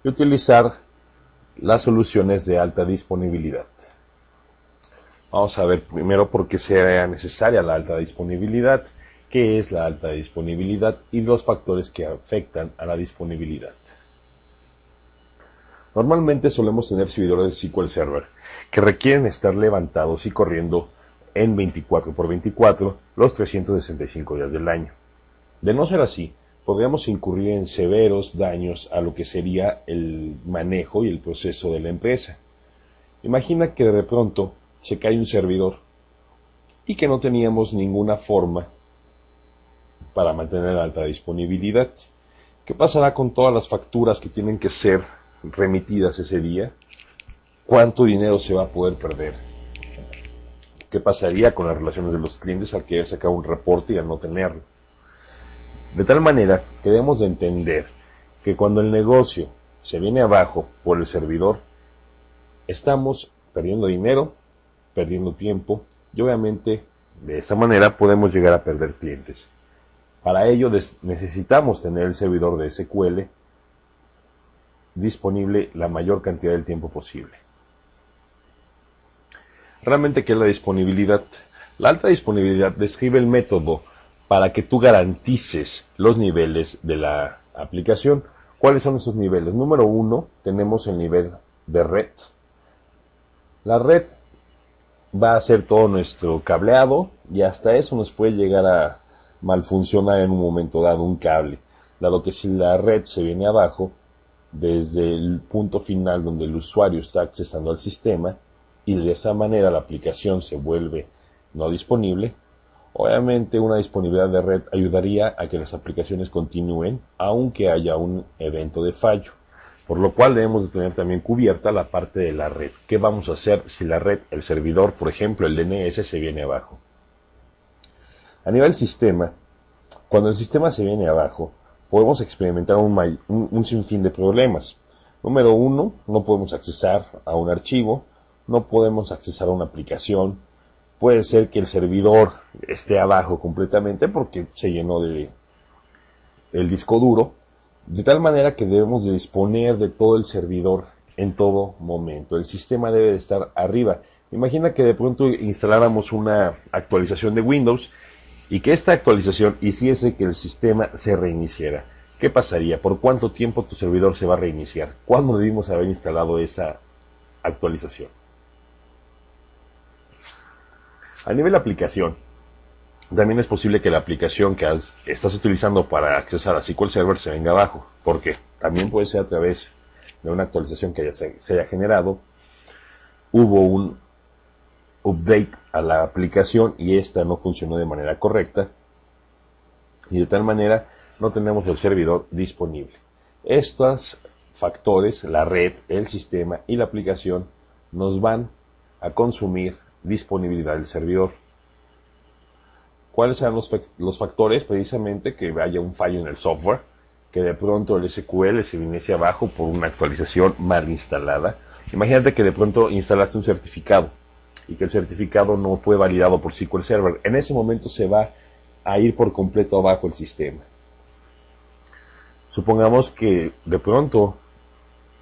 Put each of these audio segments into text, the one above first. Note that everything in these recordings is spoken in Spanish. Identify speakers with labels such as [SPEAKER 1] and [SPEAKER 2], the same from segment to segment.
[SPEAKER 1] y utilizar las soluciones de alta disponibilidad. Vamos a ver primero por qué sea necesaria la alta disponibilidad, qué es la alta disponibilidad y los factores que afectan a la disponibilidad. Normalmente solemos tener servidores de SQL Server que requieren estar levantados y corriendo en 24/24 los 365 días del año. De no ser así, podríamos incurrir en severos daños a lo que sería el manejo y el proceso de la empresa. Imagina que de pronto se cae un servidor y que no teníamos ninguna forma para mantener alta disponibilidad. ¿Qué pasará con todas las facturas que tienen que ser remitidas ese día? ¿Cuánto dinero se va a poder perder? ¿Qué pasaría con las relaciones de los clientes al querer sacar un reporte y al no tenerlo? De tal manera que debemos de entender que cuando el negocio se viene abajo por el servidor, estamos perdiendo dinero, perdiendo tiempo y obviamente de esta manera podemos llegar a perder clientes. Para ello necesitamos tener el servidor de SQL disponible la mayor cantidad del tiempo posible. Realmente, ¿qué es la disponibilidad? La alta disponibilidad describe el método para que tú garantices los niveles de la aplicación. ¿Cuáles son esos niveles? Número 1, tenemos el nivel de red. La red va a ser todo nuestro cableado y hasta eso nos puede llegar a malfuncionar en un momento dado un cable, dado que si la red se viene abajo, desde el punto final donde el usuario está accesando al sistema y de esa manera la aplicación se vuelve no disponible, obviamente una disponibilidad de red ayudaría a que las aplicaciones continúen aunque haya un evento de fallo, por lo cual debemos de tener también cubierta la parte de la red. ¿Qué vamos a hacer si la red, el servidor, por ejemplo el DNS, se viene abajo? A nivel sistema, cuando el sistema se viene abajo, podemos experimentar un sinfín de problemas. Número 1, no podemos accesar a un archivo, no podemos accesar a una aplicación. Puede ser que el servidor esté abajo completamente porque se llenó el disco duro, de tal manera que debemos de disponer de todo el servidor en todo momento. El sistema debe de estar arriba. Imagina que de pronto instaláramos una actualización de Windows y que esta actualización hiciese que el sistema se reiniciara. ¿Qué pasaría? ¿Por cuánto tiempo tu servidor se va a reiniciar? ¿Cuándo debimos haber instalado esa actualización? A nivel aplicación, también es posible que la aplicación que estás utilizando para accesar a SQL Server se venga abajo. ¿Por qué? También puede ser a través de una actualización que se haya generado. Hubo un update a la aplicación y esta no funcionó de manera correcta y de tal manera no tenemos el servidor disponible. Estos factores, la red, el sistema y la aplicación, nos van a consumir disponibilidad del servidor. ¿Cuáles serán los factores? Precisamente que haya un fallo en el software, que de pronto el SQL se viniese abajo por una actualización mal instalada. Imagínate que de pronto instalaste un certificado y que el certificado no fue validado por SQL Server. En ese momento se va a ir por completo abajo el sistema. Supongamos que de pronto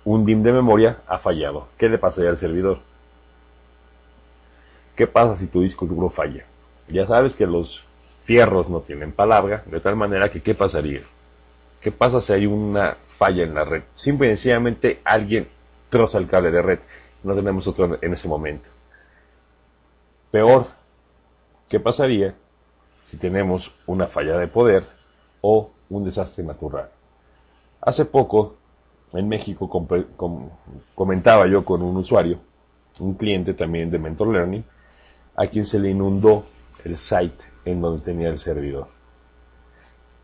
[SPEAKER 1] un DIMM de memoria ha fallado. ¿Qué le pasaría al servidor? ¿Qué pasa si tu disco duro falla? Ya sabes que los fierros no tienen palabra, de tal manera que ¿qué pasaría? ¿Qué pasa si hay una falla en la red? Simple y sencillamente alguien troza el cable de red. No tenemos otro en ese momento. Peor, ¿qué pasaría si tenemos una falla de poder o un desastre natural? Hace poco, en México, comentaba yo con un usuario, un cliente también de Mentor Learning, a quien se le inundó el site en donde tenía el servidor.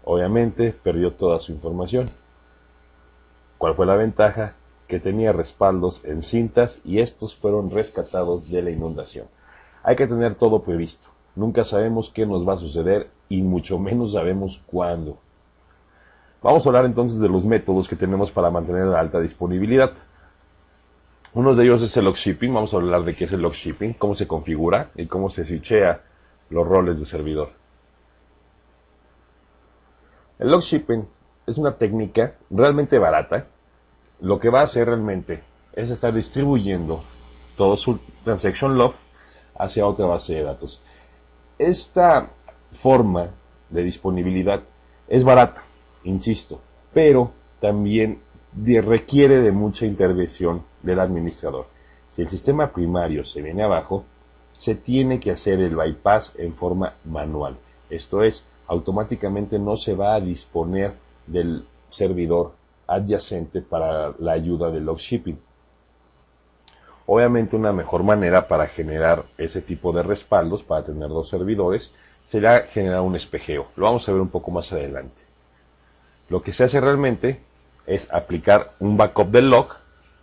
[SPEAKER 1] Obviamente, perdió toda su información. ¿Cuál fue la ventaja? Que tenía respaldos en cintas y estos fueron rescatados de la inundación. Hay que tener todo previsto. Nunca sabemos qué nos va a suceder y mucho menos sabemos cuándo. Vamos a hablar entonces de los métodos que tenemos para mantener la alta disponibilidad. Uno de ellos es el log shipping. Vamos a hablar de qué es el log shipping, cómo se configura y cómo se switchea los roles de servidor. El log shipping es una técnica realmente barata lo que va a hacer realmente es estar distribuyendo todo su transaction log hacia otra base de datos. Esta forma de disponibilidad es barata, insisto, pero también requiere de mucha intervención del administrador. Si el sistema primario se viene abajo, se tiene que hacer el bypass en forma manual. Esto es, automáticamente no se va a disponer del servidor adyacente para la ayuda del log shipping. Obviamente una mejor manera para generar ese tipo de respaldos, para tener dos servidores, será generar un espejeo. Lo vamos a ver un poco más adelante. Lo que se hace realmente es aplicar un backup del log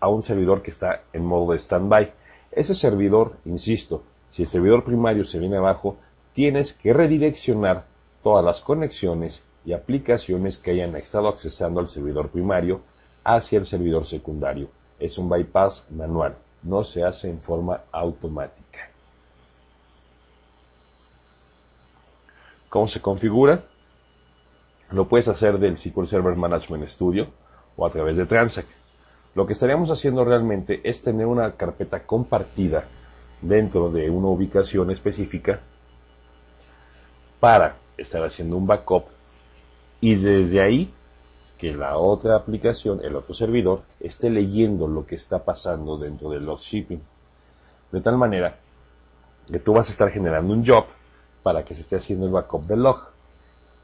[SPEAKER 1] a un servidor que está en modo de standby. Ese servidor, insisto, si el servidor primario se viene abajo, tienes que redireccionar todas las conexiones y aplicaciones que hayan estado accesando al servidor primario hacia el servidor secundario. Es un bypass manual, no se hace en forma automática. ¿Cómo se configura? Lo puedes hacer del SQL Server Management Studio o a través de Transact. Lo que estaríamos haciendo realmente es tener una carpeta compartida dentro de una ubicación específica para estar haciendo un backup y desde ahí que la otra aplicación, el otro servidor, esté leyendo lo que está pasando dentro del log shipping. De tal manera que tú vas a estar generando un job para que se esté haciendo el backup del log.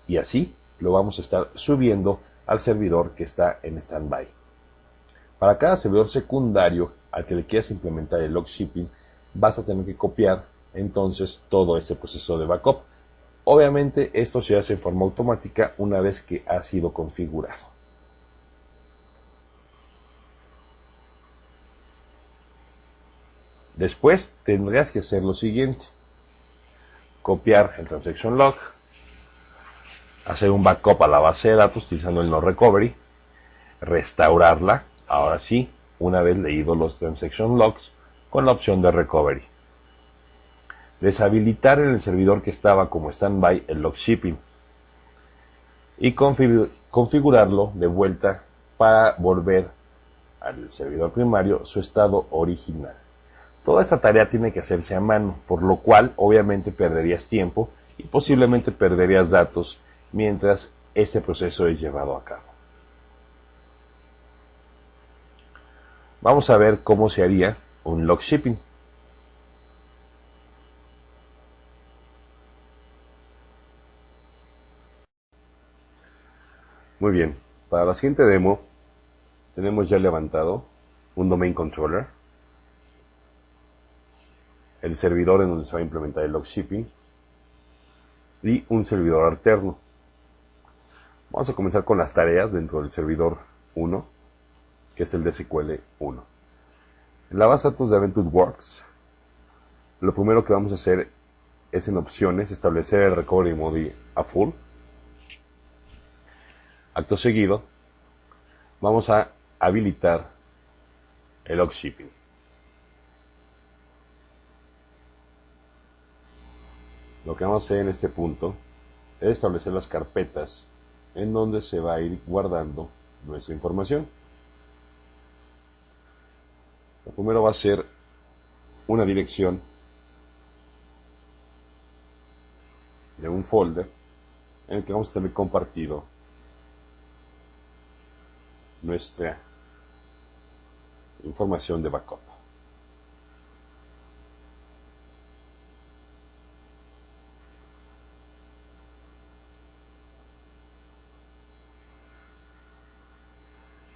[SPEAKER 1] Y así lo vamos a estar subiendo al servidor que está en standby. Para cada servidor secundario al que le quieras implementar el log shipping, vas a tener que copiar entonces todo este proceso de backup. Obviamente esto se hace en forma automática una vez que ha sido configurado. Después tendrás que hacer lo siguiente: copiar el transaction log, hacer un backup a la base de datos utilizando el no recovery, restaurarla, ahora sí, una vez leído los transaction logs, con la opción de recovery. Deshabilitar en el servidor que estaba como standby el log shipping y configurarlo de vuelta para volver al servidor primario su estado original. Toda esta tarea tiene que hacerse a mano, por lo cual obviamente perderías tiempo y posiblemente perderías datos mientras este proceso es llevado a cabo. Vamos a ver cómo se haría un log shipping. Muy bien, para la siguiente demo tenemos ya levantado un domain controller, el servidor en donde se va a implementar el log shipping y un servidor alterno. Vamos a comenzar con las tareas dentro del servidor 1, que es el de SQL 1. En la base de datos de AdventureWorks, lo primero que vamos a hacer es en opciones establecer el recovery mode a full. Acto seguido, vamos a habilitar el log shipping. Lo que vamos a hacer en este punto es establecer las carpetas en donde se va a ir guardando nuestra información. Lo primero va a ser una dirección de un folder en el que vamos a tener compartido nuestra información de backup.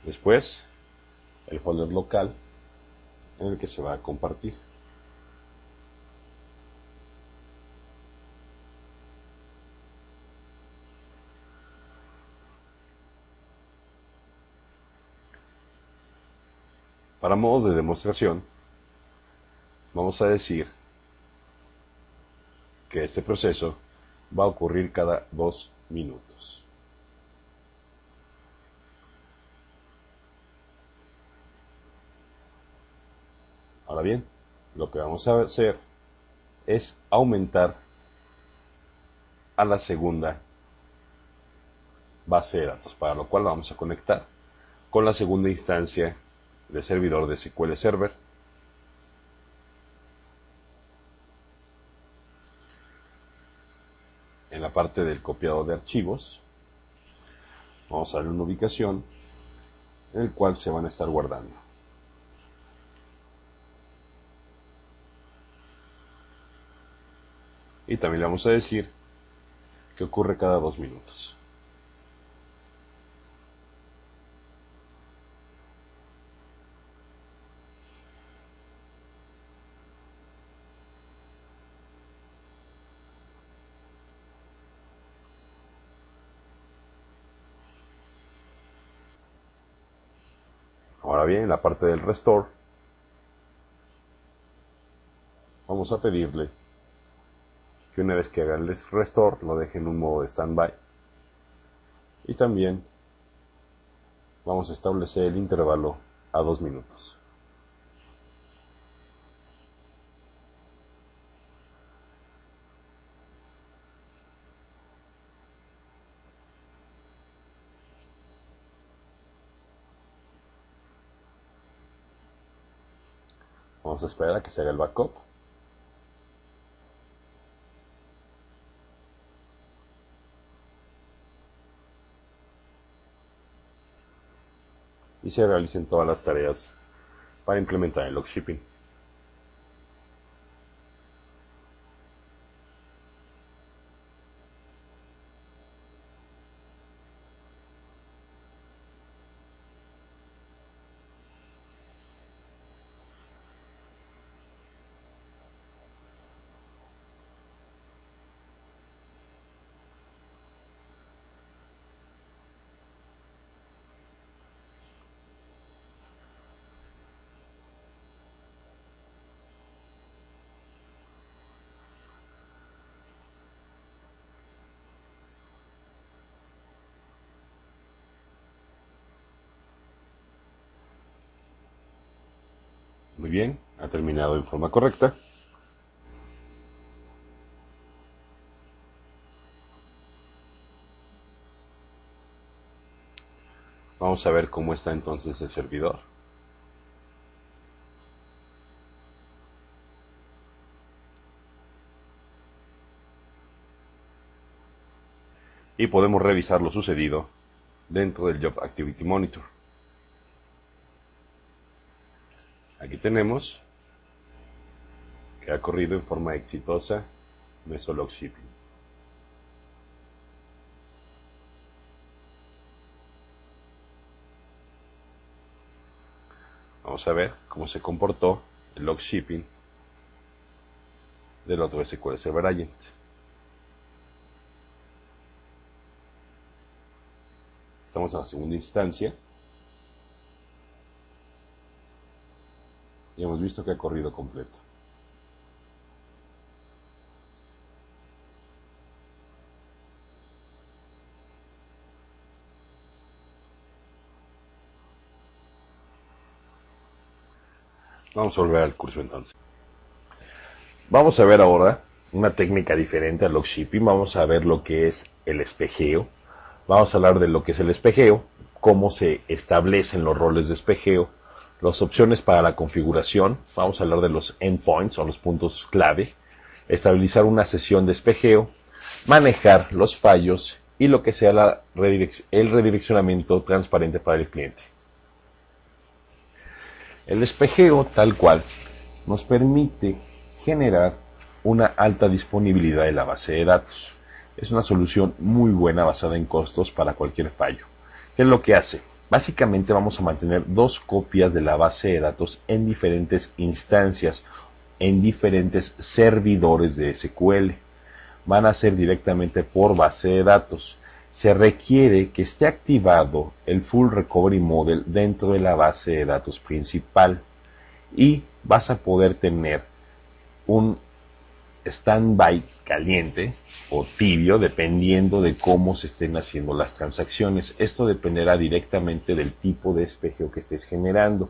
[SPEAKER 1] Después, el folder local en el que se va a compartir. Para modos de demostración, vamos a decir que este proceso va a ocurrir cada 2 minutos. Ahora bien, lo que vamos a hacer es aumentar a la segunda base de datos, para lo cual vamos a conectar con la segunda instancia de servidor de SQL Server. En la parte del copiado de archivos, vamos a darle una ubicación en el cual se van a estar guardando. Y también le vamos a decir que ocurre cada 2 minutos. Ahora bien, en la parte del restore, vamos a pedirle que una vez que haga el restore lo deje en un modo de standby. Y también vamos a establecer el intervalo a 2 minutos. Vamos a esperar a que se haga el backup. Y se realicen todas las tareas para implementar el log shipping. Muy bien, ha terminado en forma correcta. Vamos a ver cómo está entonces el servidor. Y podemos revisar lo sucedido dentro del Job Activity Monitor. Aquí tenemos que ha corrido en forma exitosa Mesolog Shipping. Vamos a ver cómo se comportó el log shipping del otro SQL Server Agent. Estamos en la segunda instancia y hemos visto que ha corrido completo. Vamos a volver al curso entonces. Vamos a ver ahora una técnica diferente al log shipping. Vamos a ver lo que es el espejeo. Vamos a hablar de lo que es el espejeo, cómo se establecen los roles de espejeo, las opciones para la configuración. Vamos a hablar de los endpoints o los puntos clave, estabilizar una sesión de espejeo, manejar los fallos y lo que sea el redireccionamiento transparente para el cliente. El espejeo, tal cual, nos permite generar una alta disponibilidad de la base de datos. Es una solución muy buena basada en costos para cualquier fallo. ¿Qué es lo que hace? Básicamente vamos a mantener 2 copias de la base de datos en diferentes instancias, en diferentes servidores de SQL. Van a ser directamente por base de datos. Se requiere que esté activado el Full Recovery Model dentro de la base de datos principal y vas a poder tener un standby caliente o tibio dependiendo de cómo se estén haciendo las transacciones. Esto dependerá directamente del tipo de espejeo que estés generando.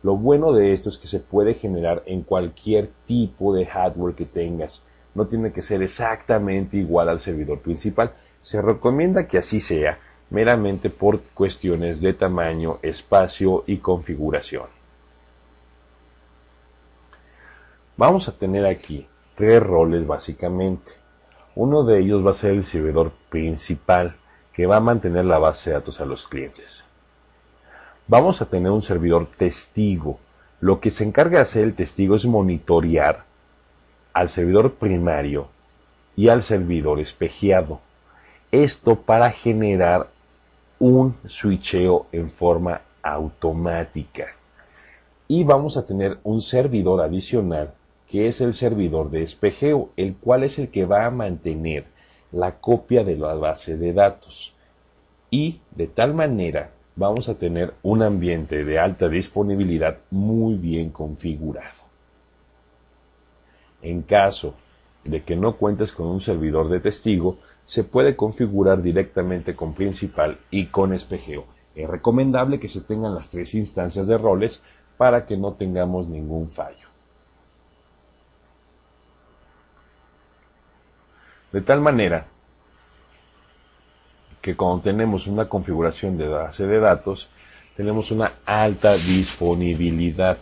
[SPEAKER 1] Lo bueno de esto es que se puede generar en cualquier tipo de hardware que tengas. No tiene que ser exactamente igual al servidor principal. Se recomienda que así sea, meramente por cuestiones de tamaño, espacio y configuración. Vamos a tener aquí 3 roles básicamente. Uno de ellos va a ser el servidor principal, que va a mantener la base de datos a los clientes. Vamos a tener un servidor testigo. Lo que se encarga de hacer el testigo es monitorear al servidor primario y al servidor espejeado. Esto para generar un switcheo en forma automática. Y vamos a tener un servidor adicional, que es el servidor de espejeo, el cual es el que va a mantener la copia de la base de datos. Y de tal manera vamos a tener un ambiente de alta disponibilidad muy bien configurado. En caso de que no cuentes con un servidor de testigo, se puede configurar directamente con principal y con espejeo. Es recomendable que se tengan las 3 instancias de roles para que no tengamos ningún fallo. De tal manera que cuando tenemos una configuración de base de datos, tenemos una alta disponibilidad,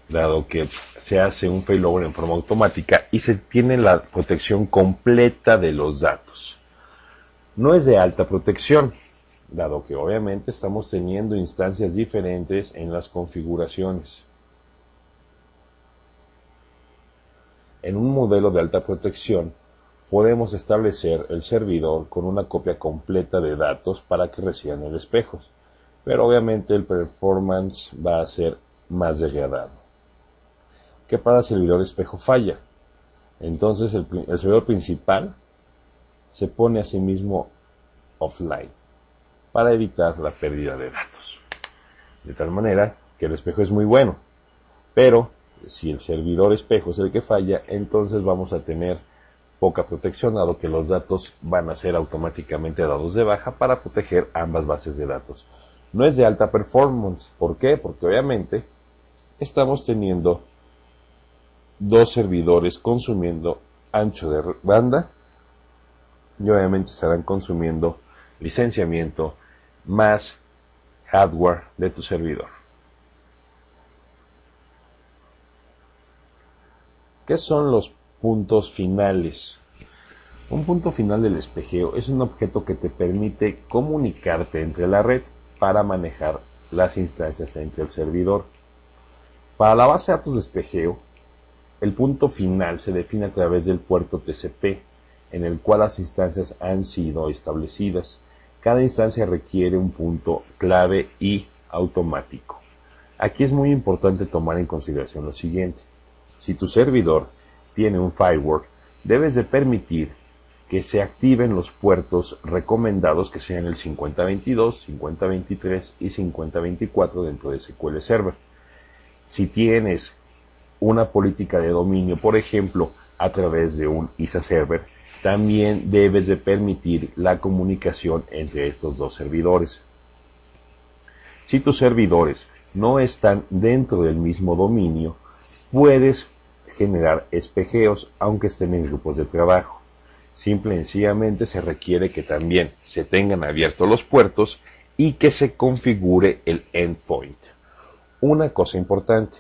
[SPEAKER 1] dado que se hace un failover en forma automática y se tiene la protección completa de los datos. No es de alta protección, dado que obviamente estamos teniendo instancias diferentes en las configuraciones. En un modelo de alta protección, podemos establecer el servidor con una copia completa de datos para que reciban el espejo, pero obviamente el performance va a ser más degradado. ¿Qué pasa si el servidor espejo falla? Entonces el servidor principal se pone a sí mismo offline para evitar la pérdida de datos. De tal manera que el espejo es muy bueno, pero si el servidor espejo es el que falla, entonces vamos a tener poca protección, dado que los datos van a ser automáticamente dados de baja para proteger ambas bases de datos. No es de alta performance. ¿Por qué? Porque obviamente estamos teniendo 2 servidores consumiendo ancho de banda y obviamente estarán consumiendo licenciamiento más hardware de tu servidor. ¿Qué son los puntos finales? Un punto final del espejeo es un objeto que te permite comunicarte entre la red para manejar las instancias entre el servidor. Para la base de datos de espejeo, el punto final se define a través del puerto TCP, en el cual las instancias han sido establecidas. Cada instancia requiere un punto clave y automático. Aquí es muy importante tomar en consideración lo siguiente. Si tu servidor tiene un firewall, debes de permitir que se activen los puertos recomendados, que sean el 5022, 5023 y 5024 dentro de SQL Server. Si tienes una política de dominio, por ejemplo, a través de un ISA Server, también debes de permitir la comunicación entre estos 2 servidores. Si tus servidores no están dentro del mismo dominio, puedes generar espejeos aunque estén en grupos de trabajo. Simple y sencillamente se requiere que también se tengan abiertos los puertos y que se configure el endpoint. Una cosa importante,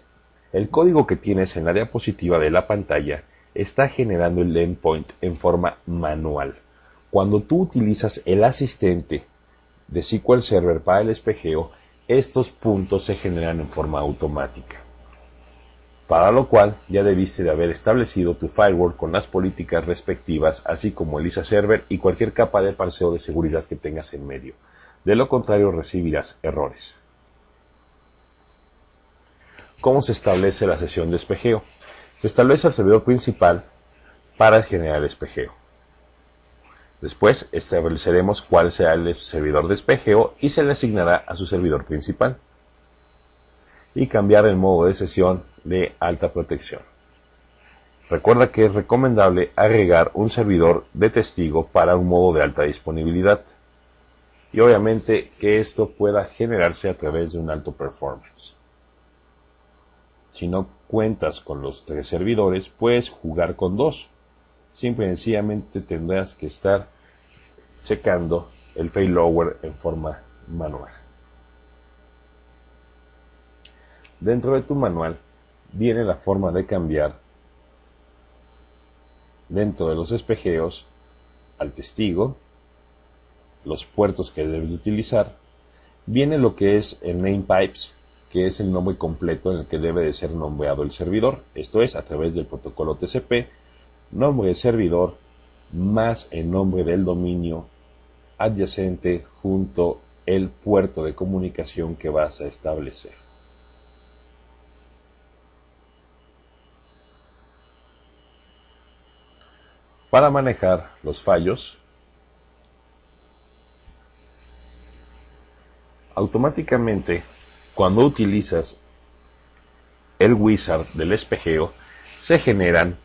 [SPEAKER 1] el código que tienes en la diapositiva de la pantalla está generando el endpoint en forma manual. Cuando tú utilizas el asistente de SQL Server para el espejeo, estos puntos se generan en forma automática. Para lo cual ya debiste de haber establecido tu firewall con las políticas respectivas, así como el ISA Server y cualquier capa de parseo de seguridad que tengas en medio. De lo contrario recibirás errores. ¿Cómo se establece la sesión de espejeo? Se establece el servidor principal para generar el espejeo. Después estableceremos cuál será el servidor de espejeo y se le asignará a su servidor principal. Y cambiar el modo de sesión de alta protección. Recuerda que es recomendable agregar un servidor de testigo para un modo de alta disponibilidad. Y obviamente que esto pueda generarse a través de un alto performance. Si no cuentas con los 3 servidores, puedes jugar con 2. Simple y sencillamente tendrás que estar checando el failover en forma manual. Dentro de tu manual viene la forma de cambiar dentro de los espejeos al testigo, los puertos que debes de utilizar. Viene lo que es el name pipes, que es el nombre completo en el que debe de ser nombrado el servidor. Esto es a través del protocolo TCP, nombre de servidor más el nombre del dominio adyacente junto el puerto de comunicación que vas a establecer. Para manejar los fallos, automáticamente cuando utilizas el wizard del espejeo, se generan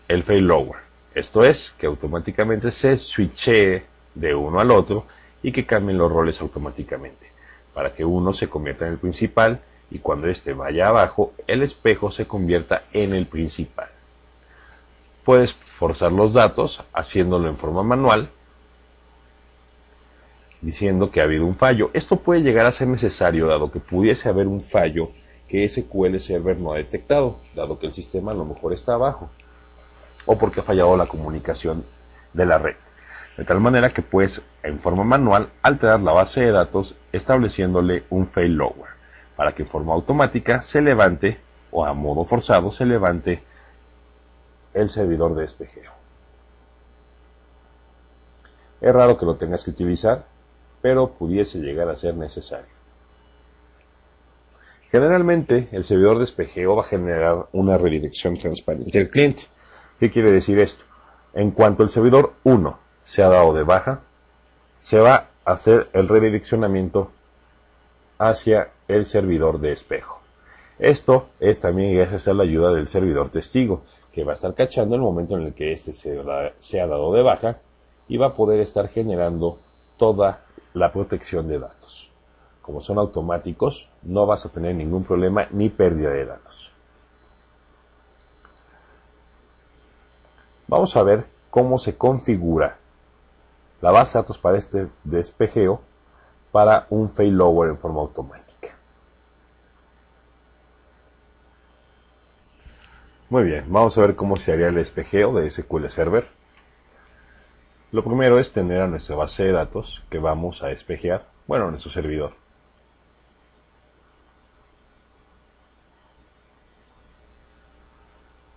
[SPEAKER 1] el failover. Esto es, que automáticamente se switchee de uno al otro y que cambien los roles automáticamente, para que uno se convierta en el principal y cuando éste vaya abajo, el espejo se convierta en el principal. Puedes forzar los datos haciéndolo en forma manual, diciendo que ha habido un fallo. Esto puede llegar a ser necesario dado que pudiese haber un fallo que SQL Server no ha detectado, dado que el sistema a lo mejor está abajo, o porque ha fallado la comunicación de la red. De tal manera que puedes, en forma manual, alterar la base de datos estableciéndole un failover, para que en forma automática se levante, o a modo forzado se levante, el servidor de espejeo. Es raro que lo tengas que utilizar, pero pudiese llegar a ser necesario. Generalmente, el servidor de espejeo va a generar una redirección transparente del cliente. ¿Qué quiere decir esto? En cuanto el servidor 1 se ha dado de baja, se va a hacer el redireccionamiento hacia el servidor de espejo. Esto es también gracias a la ayuda del servidor testigo, que va a estar cachando el momento en el que éste se ha dado de baja y va a poder estar generando toda la protección de datos. Como son automáticos, no vas a tener ningún problema ni pérdida de datos. Vamos a ver cómo se configura la base de datos para este despejeo para un failover en forma automática. Muy bien, vamos a ver cómo se haría el despejeo de SQL Server. Lo primero es tener a nuestra base de datos que vamos a despejear, bueno, nuestro servidor.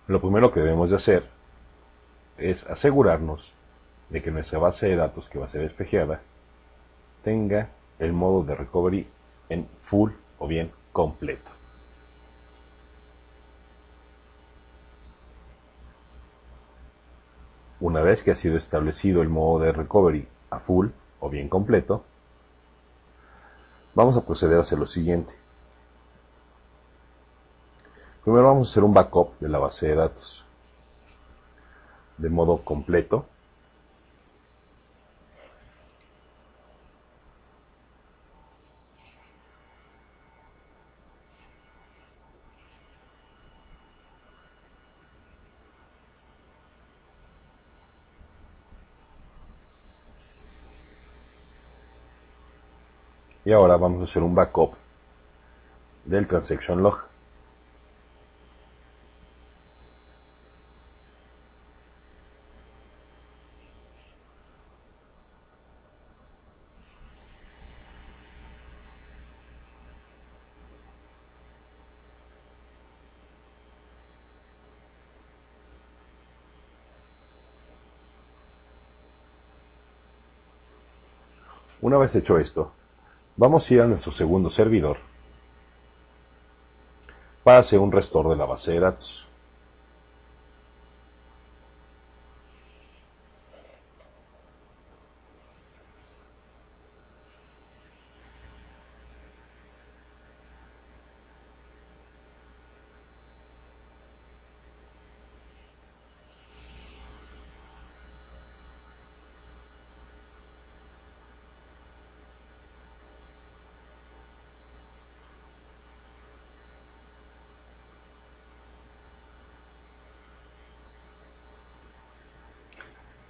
[SPEAKER 1] Lo primero que debemos de hacer es asegurarnos de que nuestra base de datos que va a ser despejeada tenga el modo de recovery en full o bien completo. Una vez que ha sido establecido el modo de recovery a full o bien completo, vamos a proceder a hacer lo siguiente. Primero vamos a hacer un backup de la base de datos de modo completo. Y ahora vamos a hacer un backup del transaction log. Una vez hecho esto, vamos a ir a nuestro segundo servidor para hacer un restore de la base de datos.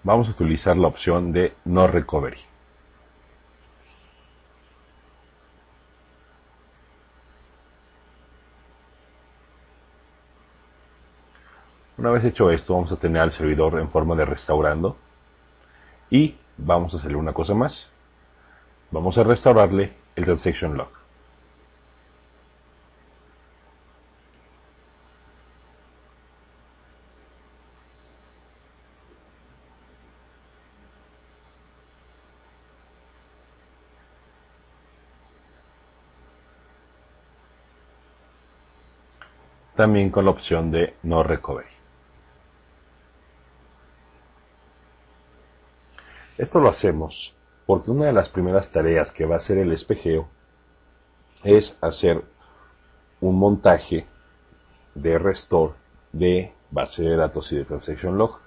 [SPEAKER 1] vamos a utilizar la opción de No Recovery. Una vez hecho esto, vamos a tener al servidor en forma de restaurando y vamos a hacerle una cosa más. Vamos a restaurarle el transaction log. También con la opción de No Recovery. Esto lo hacemos porque una de las primeras tareas que va a hacer el espejeo es hacer un montaje de restore de base de datos y de transaction log,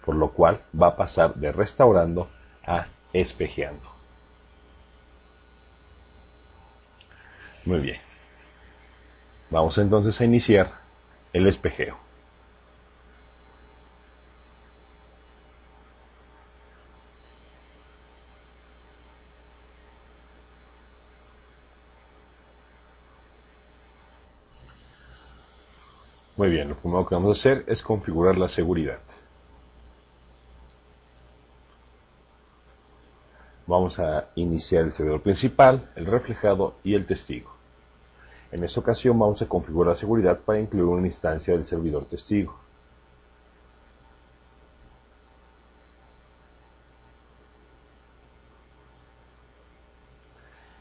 [SPEAKER 1] por lo cual va a pasar de restaurando a espejeando. Muy bien. Vamos entonces a iniciar el espejeo. Muy bien, lo primero que vamos a hacer es configurar la seguridad. Vamos a iniciar el servidor principal, el reflejado y el testigo. En esta ocasión vamos a configurar la seguridad para incluir una instancia del servidor testigo.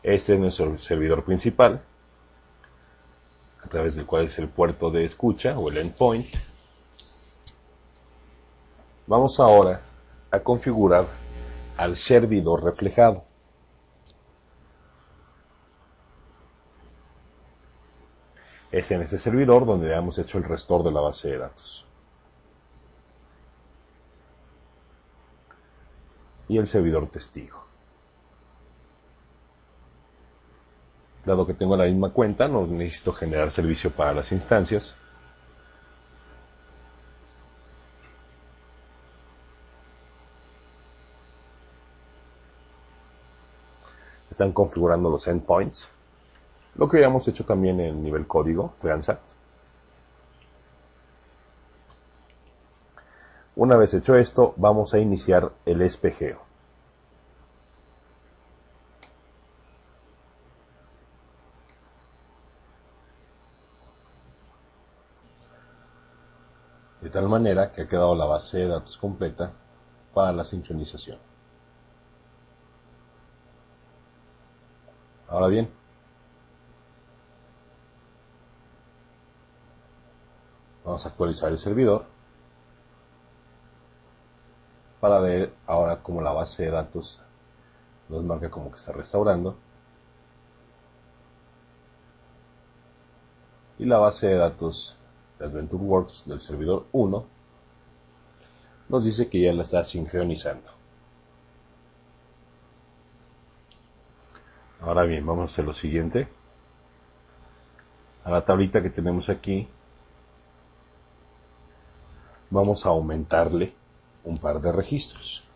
[SPEAKER 1] Este es nuestro servidor principal, a través del cual es el puerto de escucha o el endpoint. Vamos ahora a configurar al servidor reflejado. Es en este servidor donde hemos hecho el restore de la base de datos. Y el servidor testigo. Dado que tengo la misma cuenta, no necesito generar servicio para las instancias. Están configurando los endpoints, lo que habíamos hecho también en nivel código, transact. Una vez hecho esto, vamos a iniciar el espejeo. De tal manera que ha quedado la base de datos completa para la sincronización. Ahora bien, vamos a actualizar el servidor para ver ahora cómo la base de datos nos marca como que está restaurando. Y la base de datos de AdventureWorks del servidor 1 nos dice que ya la está sincronizando. Ahora bien, vamos a hacer lo siguiente. A la tablita que tenemos aquí, vamos a aumentarle un par de registros.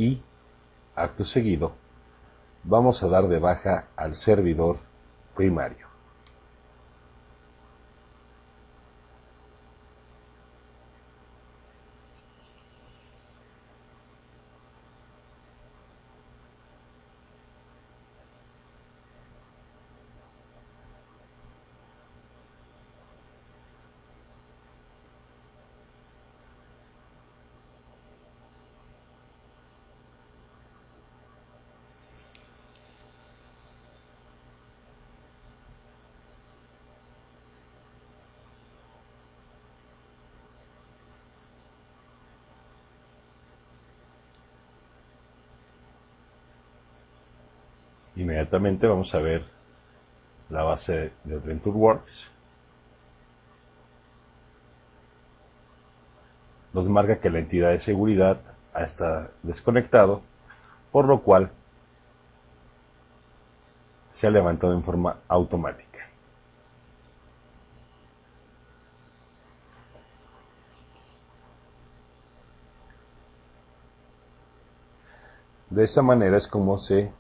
[SPEAKER 1] Y, acto seguido, vamos a dar de baja al servidor primario. Inmediatamente vamos a ver la base de AdventureWorks. Nos marca que la entidad de seguridad está desconectado, por lo cual se ha levantado en forma automática. De esta manera es como se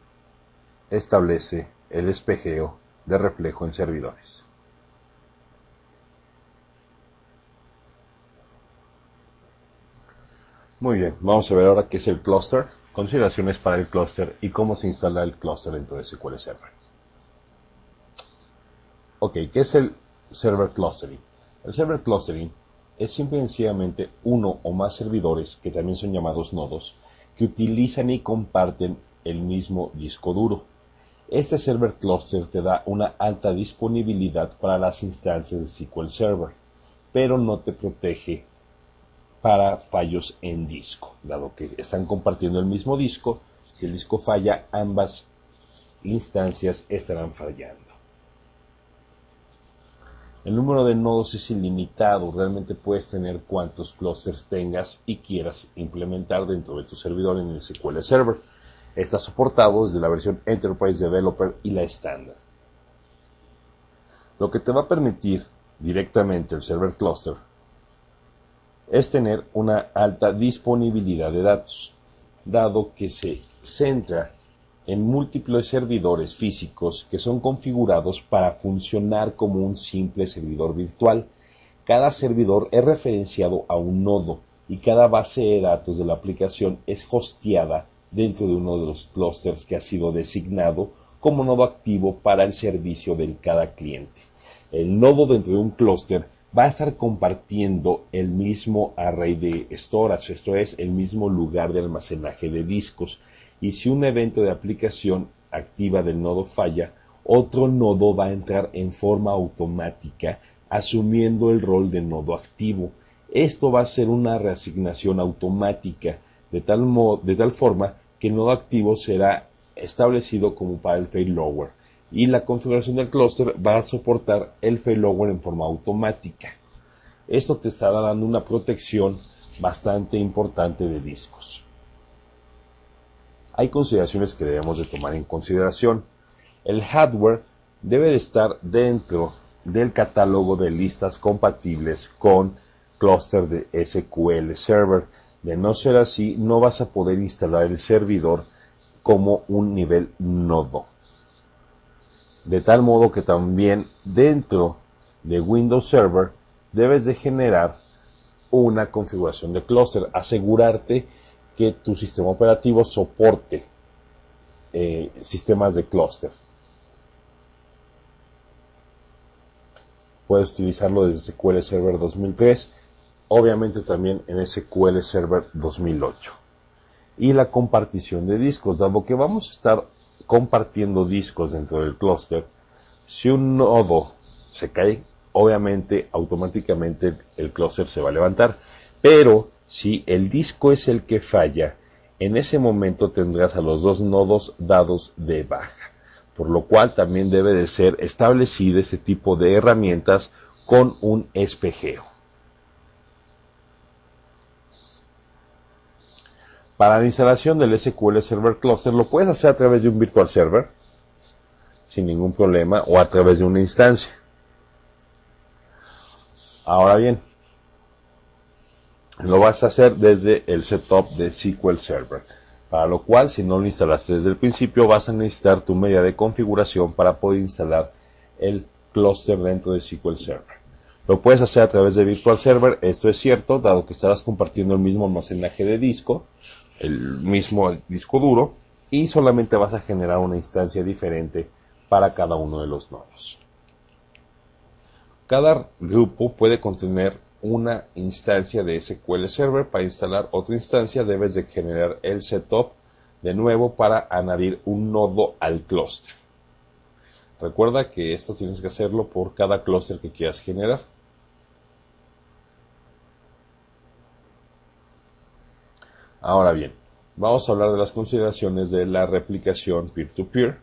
[SPEAKER 1] establece el espejeo de reflejo en servidores. Muy bien, vamos a ver ahora qué es el clúster, consideraciones para el clúster y cómo se instala el clúster dentro de SQL Server. Ok, ¿qué es el server clustering? El server clustering es simple y sencillamente uno o más servidores, que también son llamados nodos, que utilizan y comparten el mismo disco duro. Este server cluster te da una alta disponibilidad para las instancias de SQL Server, pero no te protege para fallos en disco, dado que están compartiendo el mismo disco. Si el disco falla, ambas instancias estarán fallando. El número de nodos es ilimitado, realmente puedes tener cuantos clusters tengas y quieras implementar dentro de tu servidor en el SQL Server. Está soportado desde la versión Enterprise Developer y la estándar. Lo que te va a permitir directamente el server cluster es tener una alta disponibilidad de datos, dado que se centra en múltiples servidores físicos que son configurados para funcionar como un simple servidor virtual. Cada servidor es referenciado a un nodo y cada base de datos de la aplicación es hosteada dentro de uno de los clústeres que ha sido designado como nodo activo para el servicio de cada cliente. El nodo dentro de un clúster va a estar compartiendo el mismo array de storage, esto es, el mismo lugar de almacenaje de discos. Y si un evento de aplicación activa del nodo falla, otro nodo va a entrar en forma automática, asumiendo el rol de nodo activo. Esto va a ser una reasignación automática, de tal forma que el nodo activo será establecido como para el failover, y la configuración del clúster va a soportar el failover en forma automática. Esto te estará dando una protección bastante importante de discos. Hay consideraciones que debemos de tomar en consideración. El hardware debe de estar dentro del catálogo de listas compatibles con clúster de SQL Server. De no ser así, no vas a poder instalar el servidor como un nivel nodo. De tal modo que también dentro de Windows Server debes de generar una configuración de clúster, asegurarte que tu sistema operativo soporte sistemas de clúster. Puedes utilizarlo desde SQL Server 2003, obviamente también en SQL Server 2008. Y la compartición de discos, dado que vamos a estar compartiendo discos dentro del clúster, si un nodo se cae, obviamente automáticamente el clúster se va a levantar, pero si el disco es el que falla, en ese momento tendrás a los dos nodos dados de baja, por lo cual también debe de ser establecido este tipo de herramientas con un espejeo. Para la instalación del SQL Server Cluster lo puedes hacer a través de un virtual server sin ningún problema, o a través de una instancia. Ahora bien, lo vas a hacer desde el setup de SQL Server, para lo cual, si no lo instalaste desde el principio, vas a necesitar tu media de configuración para poder instalar el clúster dentro de SQL Server. Lo puedes hacer a través de Virtual Server, esto es cierto, dado que estarás compartiendo el mismo almacenaje de disco, el mismo disco duro, y solamente vas a generar una instancia diferente para cada uno de los nodos. Cada grupo puede contener una instancia de SQL Server. Para instalar otra instancia debes de generar el setup de nuevo para añadir un nodo al clúster. Recuerda que esto tienes que hacerlo por cada clúster que quieras generar. Ahora bien, vamos a hablar de las consideraciones de la replicación peer-to-peer.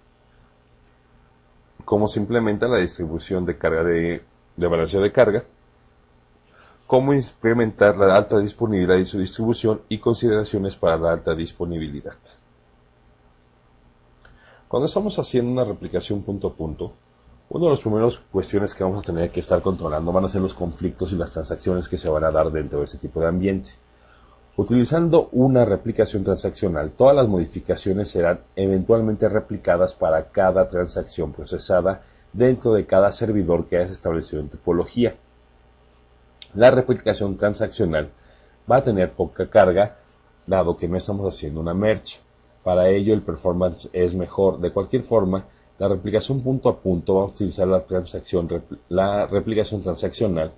[SPEAKER 1] cómo se implementa la distribución de carga de balanceo de carga, cómo implementar la alta disponibilidad y su distribución y consideraciones para la alta disponibilidad. Cuando estamos haciendo una replicación punto a punto, una de las primeras cuestiones que vamos a tener que estar controlando van a ser los conflictos y las transacciones que se van a dar dentro de este tipo de ambiente. Utilizando una replicación transaccional, todas las modificaciones serán eventualmente replicadas para cada transacción procesada dentro de cada servidor que hayas establecido en topología. La replicación transaccional va a tener poca carga, dado que no estamos haciendo una merge. Para ello el performance es mejor. De cualquier forma, la replicación punto a punto va a utilizar la replicación transaccional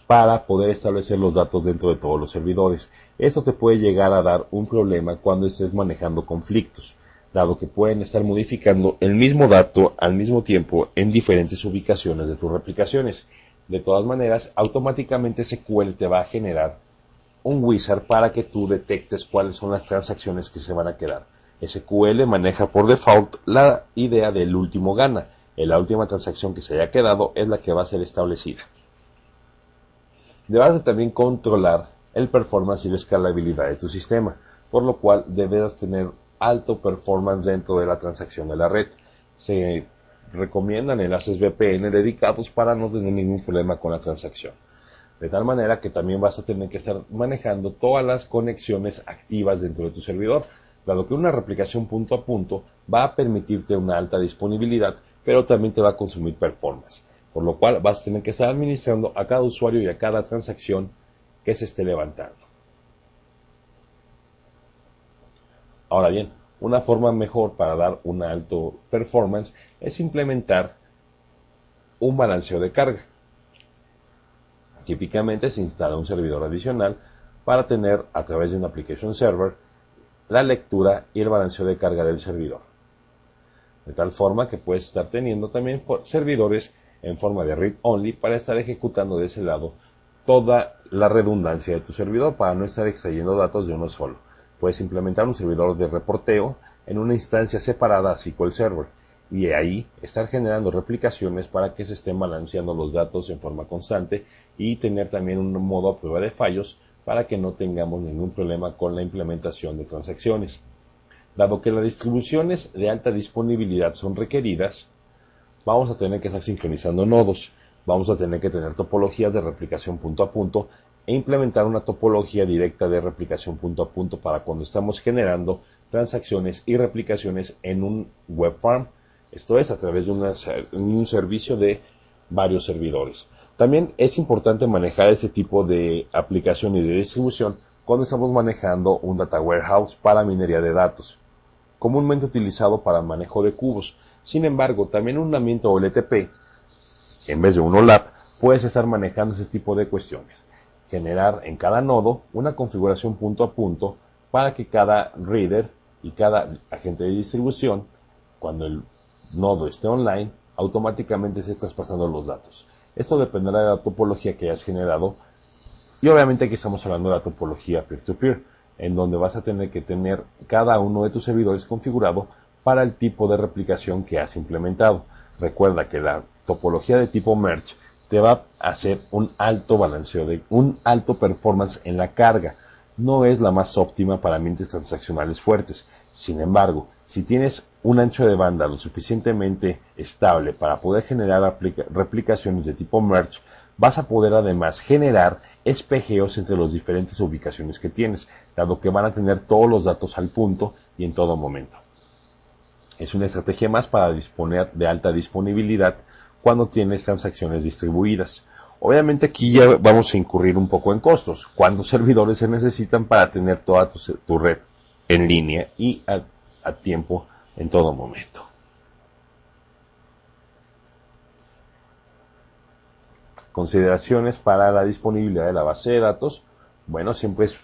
[SPEAKER 1] para poder establecer los datos dentro de todos los servidores. Esto te puede llegar a dar un problema cuando estés manejando conflictos, dado que pueden estar modificando el mismo dato al mismo tiempo en diferentes ubicaciones de tus replicaciones. De todas maneras, automáticamente SQL te va a generar un wizard para que tú detectes cuáles son las transacciones que se van a quedar. SQL maneja por default la idea del último gana. La última transacción que se haya quedado es la que va a ser establecida. Debes también controlar el performance y la escalabilidad de tu sistema, por lo cual deberás tener alto performance dentro de la transacción de la red. Se recomiendan enlaces VPN dedicados para no tener ningún problema con la transacción. De tal manera que también vas a tener que estar manejando todas las conexiones activas dentro de tu servidor, dado que una replicación punto a punto va a permitirte una alta disponibilidad, pero también te va a consumir performance. Por lo cual vas a tener que estar administrando a cada usuario y a cada transacción que se esté levantando. Ahora bien, una forma mejor para dar un alto performance es implementar un balanceo de carga. Típicamente se instala un servidor adicional para tener a través de un application server la lectura y el balanceo de carga del servidor. De tal forma que puedes estar teniendo también servidores en forma de read-only para estar ejecutando de ese lado toda la redundancia de tu servidor para no estar extrayendo datos de uno solo. Puedes implementar un servidor de reporteo en una instancia separada a SQL Server y de ahí estar generando replicaciones para que se estén balanceando los datos en forma constante y tener también un modo a prueba de fallos para que no tengamos ningún problema con la implementación de transacciones. Dado que las distribuciones de alta disponibilidad son requeridas, vamos a tener que estar sincronizando nodos, vamos a tener que tener topologías de replicación punto a punto e implementar una topología directa de replicación punto a punto para cuando estamos generando transacciones y replicaciones en un web farm, esto es a través de un servicio de varios servidores. También es importante manejar este tipo de aplicación y de distribución cuando estamos manejando un data warehouse para minería de datos, comúnmente utilizado para manejo de cubos. Sin embargo, también un ambiente OLTP, en vez de un OLAP, puedes estar manejando ese tipo de cuestiones. Generar en cada nodo una configuración punto a punto para que cada reader y cada agente de distribución, cuando el nodo esté online, automáticamente esté traspasando los datos. Esto dependerá de la topología que hayas generado y obviamente aquí estamos hablando de la topología peer-to-peer, en donde vas a tener que tener cada uno de tus servidores configurado para el tipo de replicación que has implementado. Recuerda que la topología de tipo merge te va a hacer un alto balanceo, un alto performance en la carga. No es la más óptima para ambientes transaccionales fuertes. Sin embargo, si tienes un ancho de banda lo suficientemente estable para poder generar replicaciones de tipo merge, vas a poder además generar espejeos entre las diferentes ubicaciones que tienes, dado que van a tener todos los datos al punto y en todo momento. Es una estrategia más para disponer de alta disponibilidad cuando tienes transacciones distribuidas. Obviamente aquí ya vamos a incurrir un poco en costos. ¿Cuántos servidores se necesitan para tener toda tu red en línea y a tiempo en todo momento? Consideraciones para la disponibilidad de la base de datos. Bueno, siempre es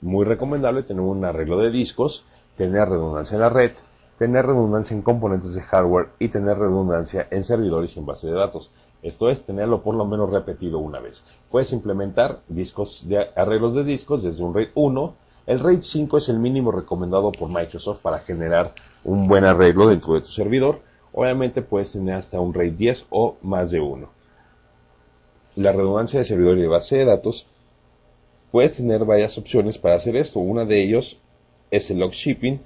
[SPEAKER 1] muy recomendable tener un arreglo de discos, tener redundancia en la red, tener redundancia en componentes de hardware y tener redundancia en servidores y en base de datos. Esto es, tenerlo por lo menos repetido una vez. Puedes implementar arreglos de discos desde un RAID 1. El RAID 5 es el mínimo recomendado por Microsoft para generar un buen arreglo dentro de tu servidor. Obviamente puedes tener hasta un RAID 10 o más de uno. La redundancia de servidor y de base de datos, puedes tener varias opciones para hacer esto. Una de ellos es el log shipping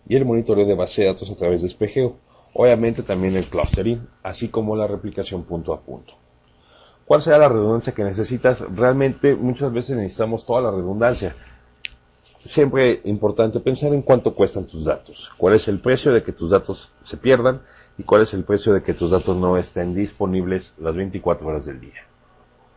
[SPEAKER 1] y el monitoreo de base de datos a través de espejeo. Obviamente también el clustering, así como la replicación punto a punto. ¿Cuál será la redundancia que necesitas? Realmente muchas veces necesitamos toda la redundancia. Siempre es importante pensar en cuánto cuestan tus datos, cuál es el precio de que tus datos se pierdan y cuál es el precio de que tus datos no estén disponibles las 24 horas del día.